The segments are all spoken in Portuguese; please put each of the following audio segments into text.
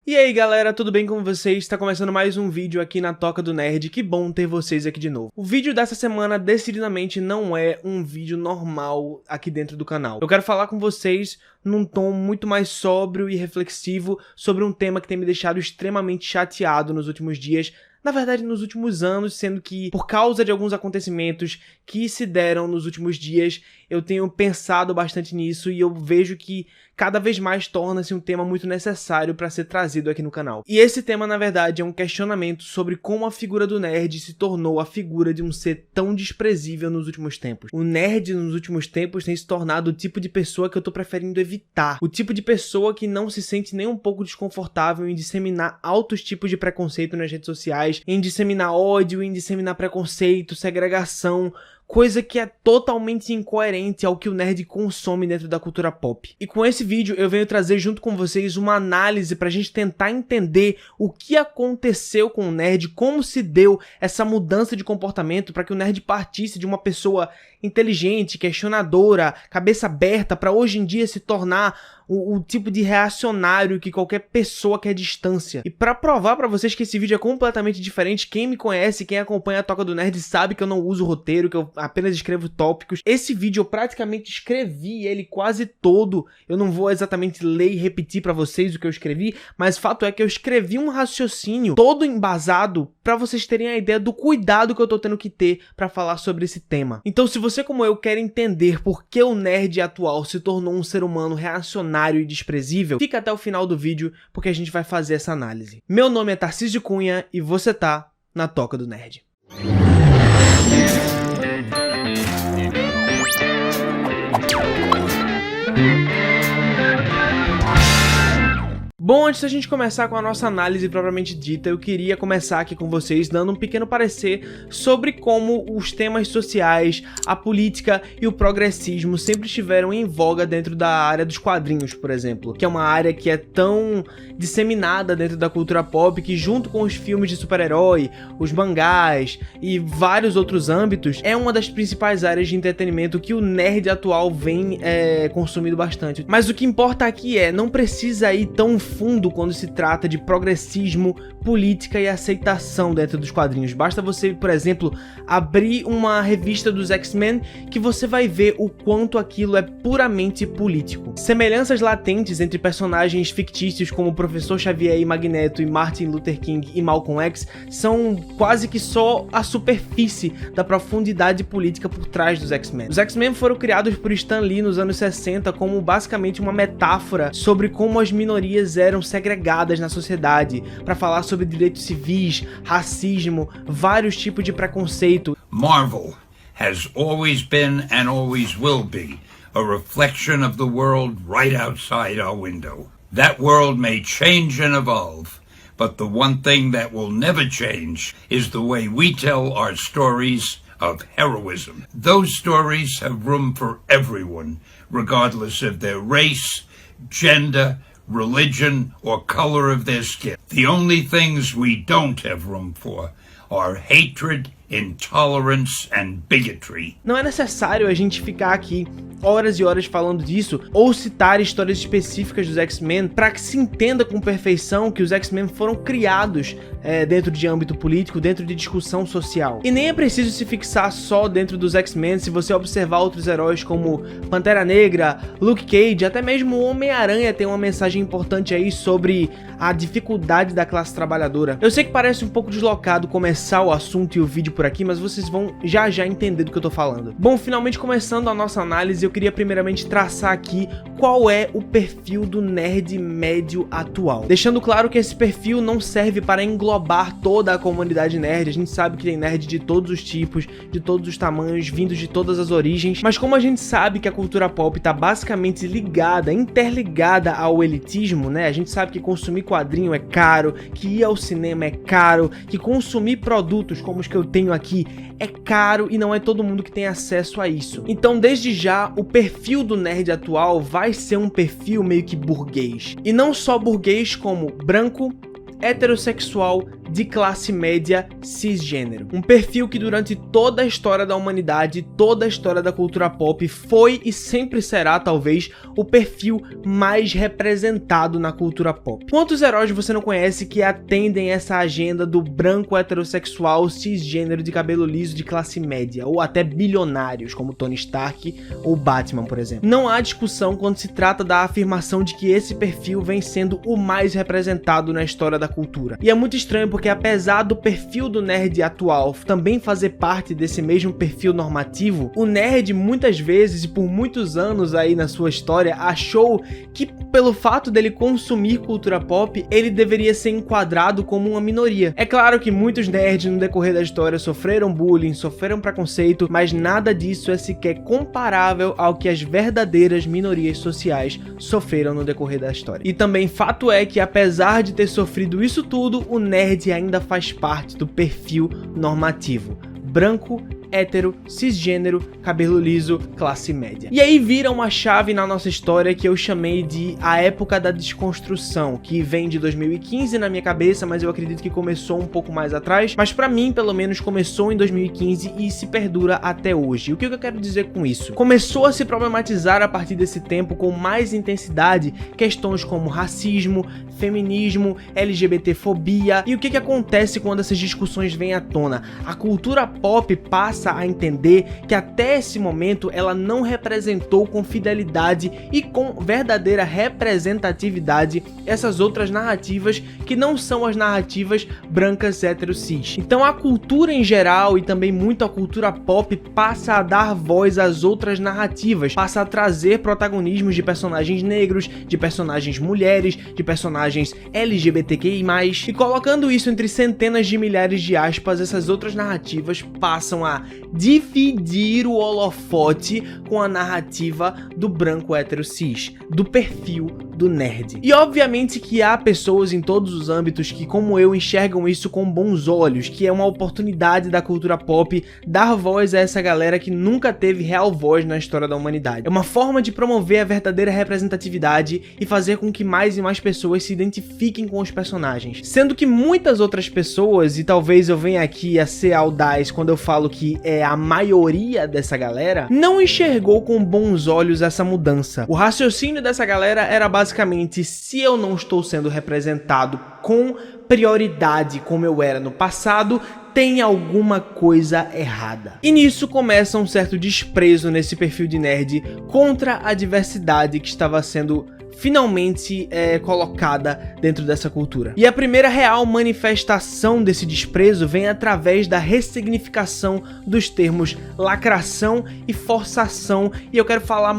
E aí galera, tudo bem com vocês? Está começando mais um vídeo aqui na Toca do Nerd, que bom ter vocês aqui de novo. O vídeo dessa semana decididamente não é um vídeo normal aqui dentro do canal. Eu quero falar com vocês num tom muito mais sóbrio e reflexivo sobre um tema que tem me deixado extremamente chateado nos últimos dias, na verdade nos últimos anos, sendo que por causa de alguns acontecimentos que se deram nos últimos dias, eu tenho pensado bastante nisso e eu vejo que cada vez mais torna-se um tema muito necessário para ser trazido aqui no canal. E esse tema, na verdade, é um questionamento sobre como a figura do nerd se tornou a figura de um ser tão desprezível nos últimos tempos. O nerd, nos últimos tempos, tem se tornado o tipo de pessoa que eu tô preferindo evitar. O tipo de pessoa que não se sente nem um pouco desconfortável em disseminar altos tipos de preconceito nas redes sociais, em disseminar ódio, em disseminar preconceito, segregação, coisa que é totalmente incoerente ao que o nerd consome dentro da cultura pop. E com esse vídeo eu venho trazer junto com vocês uma análise pra gente tentar entender o que aconteceu com o nerd, como se deu essa mudança de comportamento para que o nerd partisse de uma pessoa inteligente, questionadora, cabeça aberta, para hoje em dia se tornar o tipo de reacionário que qualquer pessoa quer distância. E pra provar pra vocês que esse vídeo é completamente diferente, quem me conhece, quem acompanha a Toca do Nerd sabe que eu não uso roteiro, que eu apenas escrevo tópicos. Esse vídeo eu praticamente escrevi ele quase todo. Eu não vou exatamente ler e repetir pra vocês o que eu escrevi, mas fato é que eu escrevi um raciocínio todo embasado pra vocês terem a ideia do cuidado que eu tô tendo que ter pra falar sobre esse tema. Então se você como eu quer entender por que o nerd atual se tornou um ser humano reacionário e desprezível, fica até o final do vídeo porque a gente vai fazer essa análise. Meu nome é Tarcísio Cunha e você tá na Toca do Nerd. Bom, antes da gente começar com a nossa análise propriamente dita, eu queria começar aqui com vocês dando um pequeno parecer sobre como os temas sociais, a política e o progressismo sempre estiveram em voga dentro da área dos quadrinhos, por exemplo, que é uma área que é tão disseminada dentro da cultura pop que, junto com os filmes de super-herói, os mangás e vários outros âmbitos, é uma das principais áreas de entretenimento que o nerd atual vem consumindo bastante. Mas o que importa aqui não precisa ir tão fundo quando se trata de progressismo, política e aceitação dentro dos quadrinhos. Basta você, por exemplo, abrir uma revista dos X-Men que você vai ver o quanto aquilo é puramente político. Semelhanças latentes entre personagens fictícios como o Professor Xavier e Magneto e Martin Luther King e Malcolm X são quase que só a superfície da profundidade política por trás dos X-Men. Os X-Men foram criados por Stan Lee nos anos 60 como basicamente uma metáfora sobre como as minorias eram segregadas na sociedade, para falar sobre direitos civis, racismo, vários tipos de preconceito. Marvel has always been and always will be a reflection of the world right outside our window. That world may change and evolve, but the one thing that will never change is the way we tell our stories of heroism. Those stories have room for everyone, regardless of their race, gender, religion, or color of their skin. The only things we don't have room for are hatred, intolerance and bigotry. Não é necessário a gente ficar aqui horas e horas falando disso ou citar histórias específicas dos X-Men para que se entenda com perfeição que os X-Men foram criados dentro de âmbito político, dentro de discussão social. E nem é preciso se fixar só dentro dos X-Men. Se você observar outros heróis como Pantera Negra, Luke Cage, até mesmo o Homem-Aranha tem uma mensagem importante aí sobre a dificuldade da classe trabalhadora. Eu sei que parece um pouco deslocado começar o assunto e o vídeo por aqui, mas vocês vão já entender do que eu tô falando. Bom, finalmente começando a nossa análise, eu queria primeiramente traçar aqui qual é o perfil do nerd médio atual. Deixando claro que esse perfil não serve para englobar toda a comunidade nerd. A gente sabe que tem nerd de todos os tipos, de todos os tamanhos, vindos de todas as origens, mas como a gente sabe que a cultura pop tá basicamente ligada, interligada ao elitismo, né? A gente sabe que consumir quadrinho é caro, que ir ao cinema é caro, que consumir produtos como os que eu tenho aqui é caro e não é todo mundo que tem acesso a isso. Então, desde já, o perfil do nerd atual vai ser um perfil meio que burguês. E não só burguês como branco, heterossexual de classe média cisgênero. Um perfil que durante toda a história da humanidade, toda a história da cultura pop foi e sempre será talvez o perfil mais representado na cultura pop. Quantos heróis você não conhece que atendem essa agenda do branco heterossexual cisgênero de cabelo liso de classe média, ou até bilionários como Tony Stark ou Batman, por exemplo? Não há discussão quando se trata da afirmação de que esse perfil vem sendo o mais representado na história da cultura. E é muito estranho porque apesar do perfil do nerd atual também fazer parte desse mesmo perfil normativo, o nerd muitas vezes e por muitos anos aí na sua história achou que pelo fato dele consumir cultura pop, ele deveria ser enquadrado como uma minoria. É claro que muitos nerds no decorrer da história sofreram bullying, sofreram preconceito, mas nada disso é sequer comparável ao que as verdadeiras minorias sociais sofreram no decorrer da história. E também fato é que apesar de ter sofrido isso tudo, o nerd ainda faz parte do perfil normativo. Branco, hétero, cisgênero, cabelo liso, classe média. E aí vira uma chave na nossa história que eu chamei de a época da desconstrução, que vem de 2015 na minha cabeça, mas eu acredito que começou um pouco mais atrás, mas pra mim, pelo menos, começou em 2015 e se perdura até hoje. O que eu quero dizer com isso? Começou a se problematizar a partir desse tempo com mais intensidade questões como racismo, feminismo, LGBTfobia, e o que acontece quando essas discussões vêm à tona? A cultura pop passa a entender que até esse momento ela não representou com fidelidade e com verdadeira representatividade essas outras narrativas que não são as narrativas brancas hétero cis. Então a cultura em geral e também muito a cultura pop passa a dar voz às outras narrativas, passa a trazer protagonismos de personagens negros, de personagens mulheres, de personagens LGBTQI+, e colocando isso entre centenas de milhares de aspas, essas outras narrativas passam a dividir o holofote com a narrativa do branco hétero cis, do perfil do nerd. E obviamente que há pessoas em todos os âmbitos que, como eu, enxergam isso com bons olhos, que é uma oportunidade da cultura pop dar voz a essa galera que nunca teve real voz na história da humanidade. É uma forma de promover a verdadeira representatividade e fazer com que mais e mais pessoas se identifiquem com os personagens. Sendo que muitas outras pessoas, e talvez eu venha aqui a ser audaz quando eu falo que é a maioria dessa galera, não enxergou com bons olhos essa mudança. O raciocínio dessa galera era basicamente: se eu não estou sendo representado com prioridade como eu era no passado, tem alguma coisa errada. E nisso começa um certo desprezo nesse perfil de nerd contra a diversidade que estava sendo finalmente colocada dentro dessa cultura. E a primeira real manifestação desse desprezo vem através da ressignificação dos termos lacração e forçação, e eu quero falar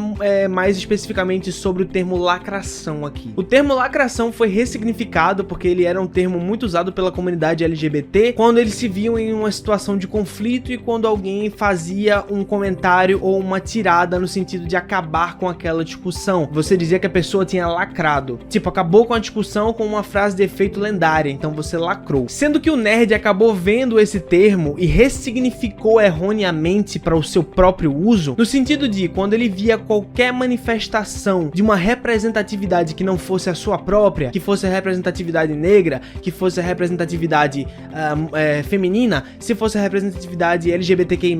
mais especificamente sobre o termo lacração aqui. O termo lacração foi ressignificado porque ele era um termo muito usado pela comunidade LGBT quando eles se viam em uma situação de conflito e quando alguém fazia um comentário ou uma tirada no sentido de acabar com aquela discussão. Você dizia que a pessoa tinha lacrado. Tipo, acabou com a discussão com uma frase de efeito lendária, então você lacrou. Sendo que o nerd acabou vendo esse termo e ressignificou erroneamente para o seu próprio uso, no sentido de, quando ele via qualquer manifestação de uma representatividade que não fosse a sua própria, que fosse a representatividade negra, que fosse a representatividade feminina, se fosse a representatividade LGBTQI+,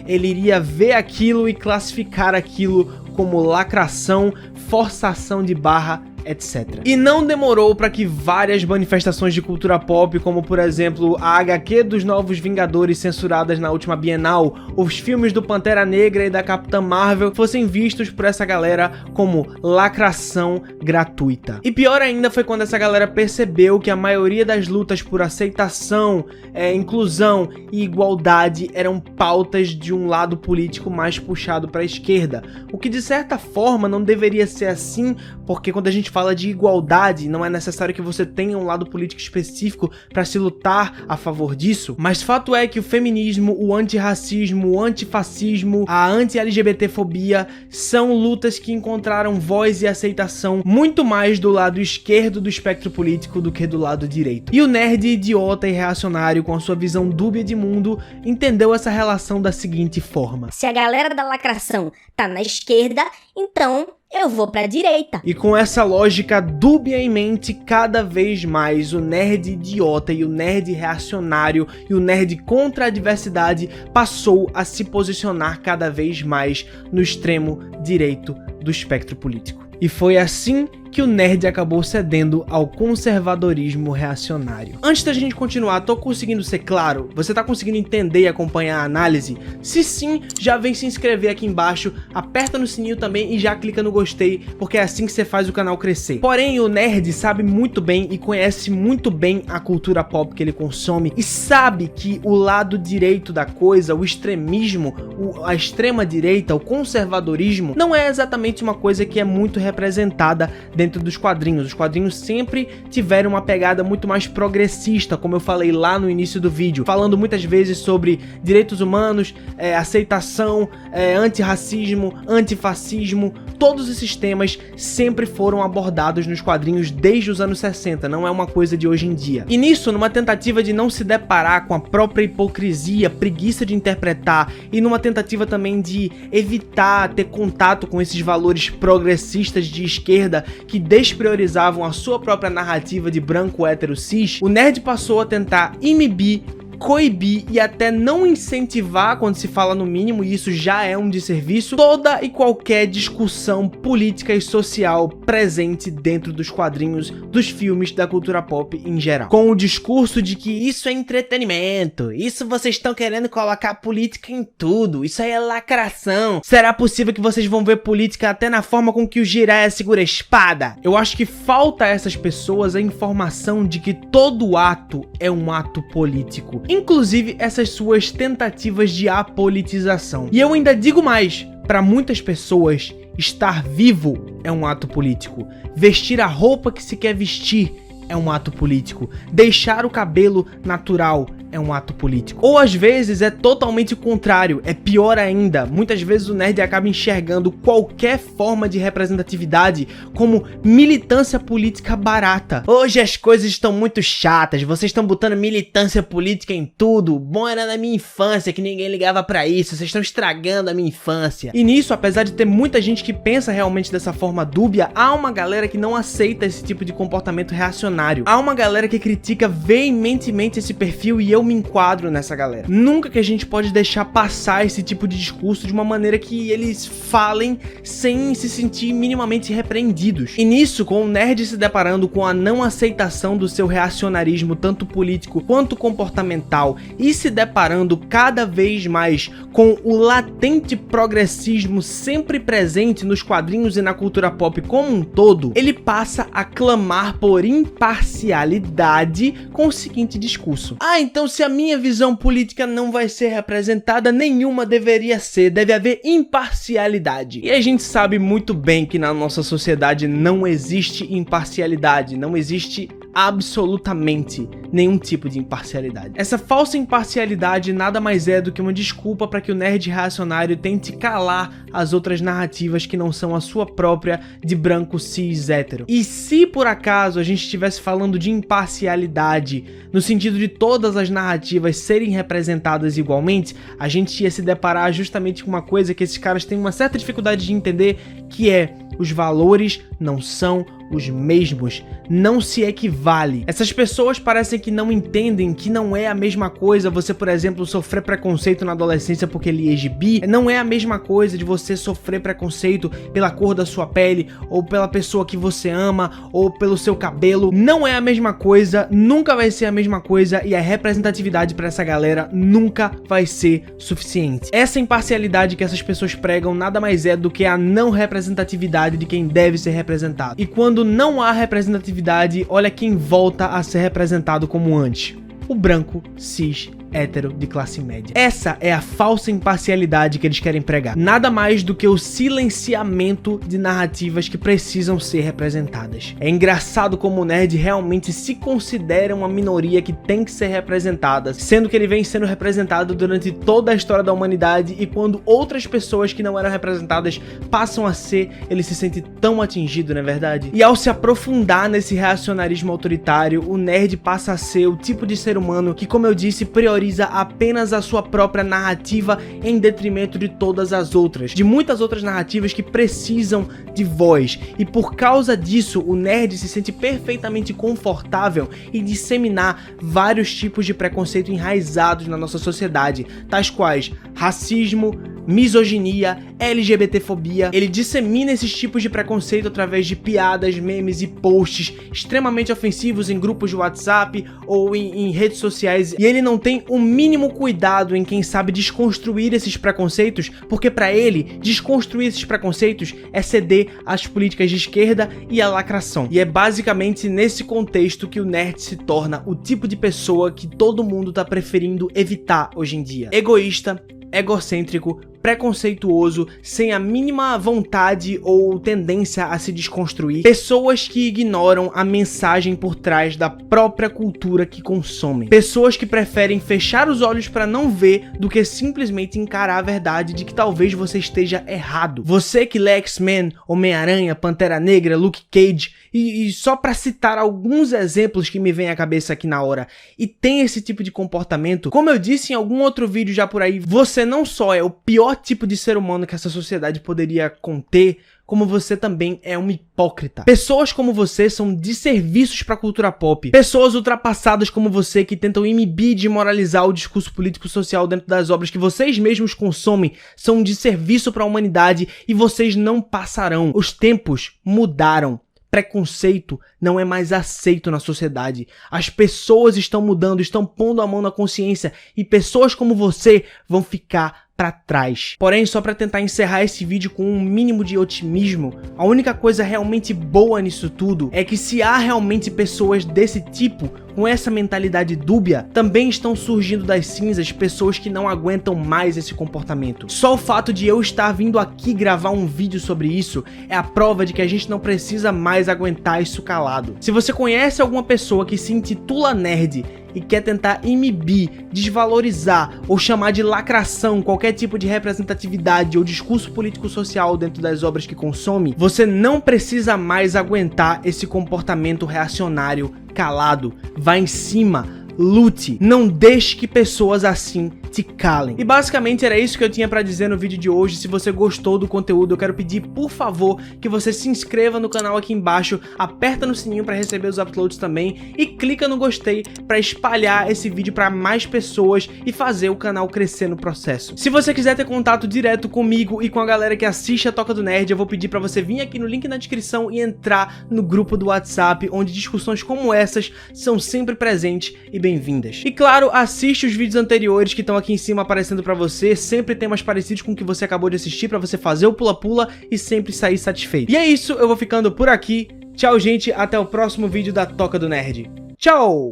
ele iria ver aquilo e classificar aquilo como lacração, forçação de barra, etc. E não demorou para que várias manifestações de cultura pop, como por exemplo a HQ dos Novos Vingadores censuradas na última Bienal, os filmes do Pantera Negra e da Capitã Marvel, fossem vistos por essa galera como lacração gratuita. E pior ainda foi quando essa galera percebeu que a maioria das lutas por aceitação, inclusão e igualdade eram pautas de um lado político mais puxado para a esquerda, o que de certa forma não deveria ser assim, porque quando a gente fala de igualdade, não é necessário que você tenha um lado político específico para se lutar a favor disso, mas fato é que o feminismo, o antirracismo, o antifascismo, a anti-LGBTfobia são lutas que encontraram voz e aceitação muito mais do lado esquerdo do espectro político do que do lado direito. E o nerd idiota e reacionário, com a sua visão dúbia de mundo, entendeu essa relação da seguinte forma: se a galera da lacração tá na esquerda, então eu vou pra direita. E com essa lógica dúbia em mente, cada vez mais o nerd idiota e o nerd reacionário e o nerd contra a diversidade passou a se posicionar cada vez mais no extremo direito do espectro político. E foi assim que o nerd acabou cedendo ao conservadorismo reacionário. Antes da gente continuar, tô conseguindo ser claro? Você tá conseguindo entender e acompanhar a análise? Se sim, já vem se inscrever aqui embaixo, aperta no sininho também e já clica no gostei, porque é assim que você faz o canal crescer. Porém, o nerd sabe muito bem e conhece muito bem a cultura pop que ele consome e sabe que o lado direito da coisa, o extremismo, a extrema direita, o conservadorismo, não é exatamente uma coisa que é muito representada dentro dos quadrinhos. Os quadrinhos sempre tiveram uma pegada muito mais progressista, como eu falei lá no início do vídeo, falando muitas vezes sobre direitos humanos, aceitação, antirracismo, antifascismo. Todos esses temas sempre foram abordados nos quadrinhos desde os anos 60, não é uma coisa de hoje em dia. E nisso, numa tentativa de não se deparar com a própria hipocrisia, preguiça de interpretar, e numa tentativa também de evitar ter contato com esses valores progressistas de esquerda que despriorizavam a sua própria narrativa de branco hétero cis, o nerd passou a tentar inibir, coibir e até não incentivar, quando se fala no mínimo, e isso já é um desserviço, toda e qualquer discussão política e social presente dentro dos quadrinhos, dos filmes, da cultura pop em geral. Com o discurso de que isso é entretenimento, isso vocês estão querendo colocar política em tudo, isso aí é lacração, será possível que vocês vão ver política até na forma com que o Jiraiya segura a espada? Eu acho que falta a essas pessoas a informação de que todo ato é um ato político. Inclusive essas suas tentativas de apolitização. E eu ainda digo mais, para muitas pessoas, estar vivo é um ato político. Vestir a roupa que se quer vestir é um ato político. Deixar o cabelo natural é um ato político. Ou às vezes é totalmente o contrário, é pior ainda. Muitas vezes o nerd acaba enxergando qualquer forma de representatividade como militância política barata. Hoje as coisas estão muito chatas, vocês estão botando militância política em tudo. Bom era na minha infância que ninguém ligava pra isso, vocês estão estragando a minha infância. E nisso, apesar de ter muita gente que pensa realmente dessa forma dúbia, há uma galera que não aceita esse tipo de comportamento reacionário. Há uma galera que critica veementemente esse perfil e eu me enquadro nessa galera. Nunca que a gente pode deixar passar esse tipo de discurso de uma maneira que eles falem sem se sentir minimamente repreendidos. E nisso, com o nerd se deparando com a não aceitação do seu reacionarismo, tanto político quanto comportamental, e se deparando cada vez mais com o latente progressismo sempre presente nos quadrinhos e na cultura pop como um todo, ele passa a clamar por imparcialidade com o seguinte discurso: ah, então se a minha visão política não vai ser representada, nenhuma deveria ser, deve haver imparcialidade. E a gente sabe muito bem que na nossa sociedade não existe imparcialidade, não existe absolutamente nenhum tipo de imparcialidade. Essa falsa imparcialidade nada mais é do que uma desculpa para que o nerd reacionário tente calar as outras narrativas que não são a sua própria de branco cis hétero. E se por acaso a gente estivesse falando de imparcialidade no sentido de todas as narrativas serem representadas igualmente, a gente ia se deparar justamente com uma coisa que esses caras têm uma certa dificuldade de entender, que é: os valores não são os mesmos, não se equivale. Essas pessoas parecem que não entendem que não é a mesma coisa você, por exemplo, sofrer preconceito na adolescência porque ele é gibi, não é a mesma coisa de você sofrer preconceito pela cor da sua pele, ou pela pessoa que você ama, ou pelo seu cabelo. Não é a mesma coisa, nunca vai ser a mesma coisa, e a representatividade para essa galera nunca vai ser suficiente. Essa imparcialidade que essas pessoas pregam nada mais é do que a não representatividade de quem deve ser representado. E quando não há representatividade, olha quem volta a ser representado como antes: o branco, cis, hétero de classe média. Essa é a falsa imparcialidade que eles querem pregar. Nada mais do que o silenciamento de narrativas que precisam ser representadas. É engraçado como o nerd realmente se considera uma minoria que tem que ser representada, sendo que ele vem sendo representado durante toda a história da humanidade, e quando outras pessoas que não eram representadas passam a ser, ele se sente tão atingido, não é verdade? E ao se aprofundar nesse reacionarismo autoritário, o nerd passa a ser o tipo de ser humano que, como eu disse, prioriza valoriza apenas a sua própria narrativa em detrimento de todas as outras, de muitas outras narrativas que precisam de voz. E por causa disso, o nerd se sente perfeitamente confortável em disseminar vários tipos de preconceito enraizados na nossa sociedade, tais quais racismo, misoginia, LGBTfobia. Ele dissemina esses tipos de preconceito através de piadas, memes e posts extremamente ofensivos em grupos de WhatsApp ou em redes sociais, e ele não tem o mínimo cuidado em quem sabe desconstruir esses preconceitos, porque para ele, desconstruir esses preconceitos é ceder às políticas de esquerda e à lacração. E é basicamente nesse contexto que o nerd se torna o tipo de pessoa que todo mundo tá preferindo evitar hoje em dia. Egoísta, egocêntrico, preconceituoso, sem a mínima vontade ou tendência a se desconstruir, pessoas que ignoram a mensagem por trás da própria cultura que consomem, pessoas que preferem fechar os olhos para não ver do que simplesmente encarar a verdade de que talvez você esteja errado. Você que lê X-Men, Homem-Aranha, Pantera Negra, Luke Cage, e só para citar alguns exemplos que me vêm à cabeça aqui na hora, e tem esse tipo de comportamento, como eu disse em algum outro vídeo já por aí, você não só é o pior tipo de ser humano que essa sociedade poderia conter, como você também é um hipócrita. Pessoas como você são desserviços para a cultura pop. Pessoas ultrapassadas como você que tentam inibir e desmoralizar o discurso político-social dentro das obras que vocês mesmos consomem são um desserviço para a humanidade e vocês não passarão. Os tempos mudaram. Preconceito não é mais aceito na sociedade. As pessoas estão mudando, estão pondo a mão na consciência e pessoas como você vão ficar para trás. Porém, só para tentar encerrar esse vídeo com um mínimo de otimismo, a única coisa realmente boa nisso tudo é que se há realmente pessoas desse tipo, com essa mentalidade dúbia, também estão surgindo das cinzas pessoas que não aguentam mais esse comportamento. Só o fato de eu estar vindo aqui gravar um vídeo sobre isso é a prova de que a gente não precisa mais aguentar isso calado. Se você conhece alguma pessoa que se intitula nerd e quer tentar inibir, desvalorizar ou chamar de lacração qualquer tipo de representatividade ou discurso político-social dentro das obras que consome, você não precisa mais aguentar esse comportamento reacionário calado. Vá em cima, lute, não deixe que pessoas assim te calem. E basicamente era isso que eu tinha pra dizer no vídeo de hoje. Se você gostou do conteúdo, eu quero pedir, por favor, que você se inscreva no canal aqui embaixo, aperta no sininho pra receber os uploads também e clica no gostei pra espalhar esse vídeo pra mais pessoas e fazer o canal crescer no processo. Se você quiser ter contato direto comigo e com a galera que assiste a Toca do Nerd, eu vou pedir pra você vir aqui no link na descrição e entrar no grupo do WhatsApp, onde discussões como essas são sempre presentes e bem-vindas. E claro, assiste os vídeos anteriores que estão aqui em cima aparecendo pra você, sempre temas parecidos com o que você acabou de assistir pra você fazer o pula-pula e sempre sair satisfeito. E é isso, eu vou ficando por aqui. Tchau, gente, até o próximo vídeo da Toca do Nerd. Tchau!